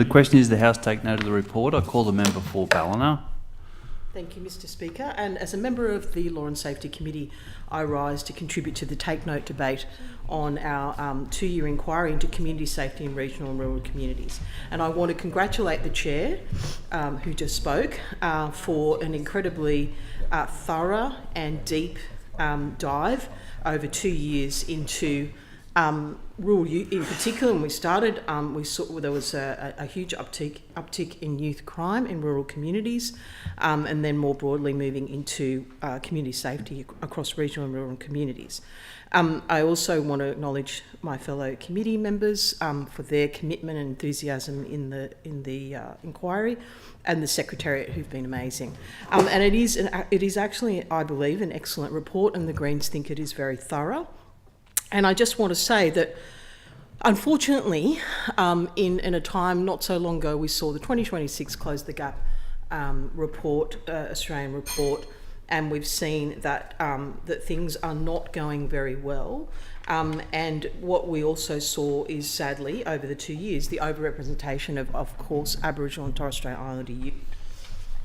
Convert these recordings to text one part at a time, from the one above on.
The question is the House take note of the report. I call the member for Ballina. Thank you, Mr Speaker. And as a member of the Law and Safety Committee, I rise to contribute to the Take Note debate on our 2-year inquiry into community safety in regional and rural communities. And I want to congratulate the Chair, who just spoke, for an incredibly thorough and deep dive over 2 years into rural youth in particular. When we started, we saw there was a huge uptick in youth crime in rural communities, and then more broadly moving into community safety across regional and rural communities. I also want to acknowledge my fellow committee members for their commitment and enthusiasm in the inquiry, and the Secretariat, who've been amazing. And it is actually, I believe, an excellent report, and the Greens think it is very thorough. And I just want to say that, unfortunately, in a time not so long ago, we saw the 2026 Close the Gap report, Australian report, and we've seen that that things are not going very well. And what we also saw is, sadly, over the 2 years, the overrepresentation of course, Aboriginal and Torres Strait Islander youth.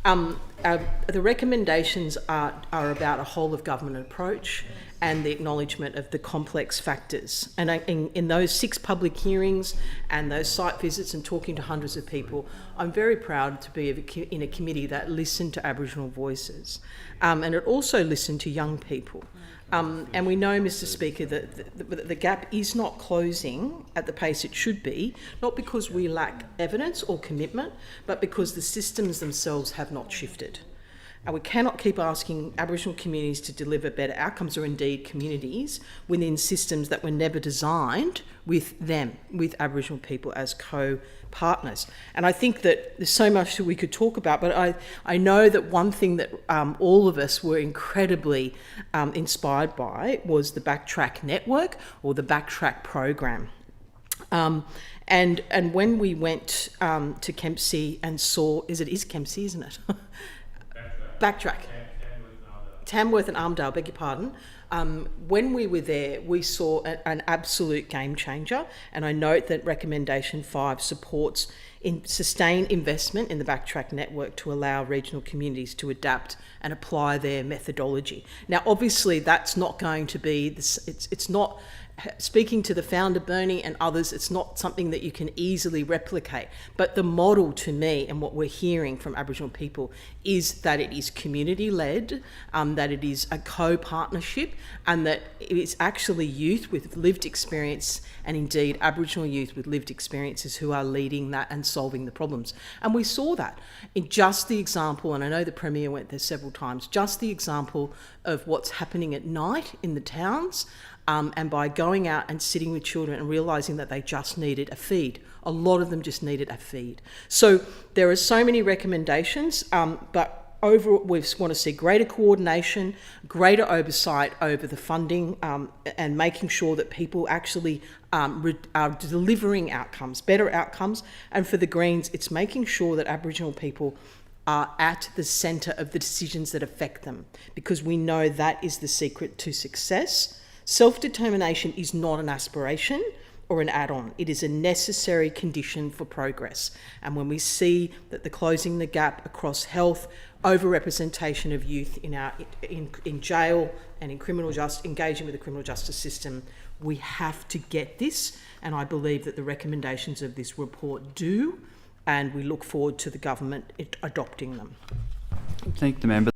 The recommendations are about a whole of government approach and the acknowledgement of the complex factors. And in those 6 public hearings and those site visits and talking to hundreds of people, I'm very proud to be in a committee that listened to Aboriginal voices, and it also listened to young people. And we know, Mr Speaker, that the gap is not closing at the pace it should be, not because we lack evidence or commitment, but because the systems themselves have not shifted. And we cannot keep asking Aboriginal communities to deliver better outcomes, or indeed communities, within systems that were never designed with them, with Aboriginal people as co-partners. And I think that there's so much that we could talk about, but I know that one thing that all of us were incredibly inspired by was the BackTrack network, or the BackTrack program. And when we went to Kempsey and saw, is Kempsey, isn't it? BackTrack. Tamworth and Armdale, beg your pardon. When we were there, we saw an absolute game changer, and I note that recommendation 5 supports sustained investment in the BackTrack network to allow regional communities to adapt and apply their methodology. Now, obviously, that's not going to be it's not. Speaking to the founder, Bernie, and others, it's not something that you can easily replicate. But the model, to me, and what we're hearing from Aboriginal people, is that it is community-led, that it is a co-partnership, and that it is actually youth with lived experience, and indeed Aboriginal youth with lived experiences, who are leading that and solving the problems. And we saw that in just the example, and I know the Premier went there several times, just the example of what's happening at night in the towns, and by going out and sitting with children and realising that they just needed a feed. A lot of them just needed a feed. So there are so many recommendations, but overall we want to see greater coordination, greater oversight over the funding, and making sure that people actually are delivering outcomes, better outcomes. And for the Greens, it's making sure that Aboriginal people are at the centre of the decisions that affect them, because we know that is the secret to success. Self-determination is not an aspiration or an add-on. It is a necessary condition for progress. And when we see that the closing the gap across health, overrepresentation of youth in jail and in engaging with the criminal justice system, we have to get this. And I believe that the recommendations of this report do, and we look forward to the government adopting them. Thank the member.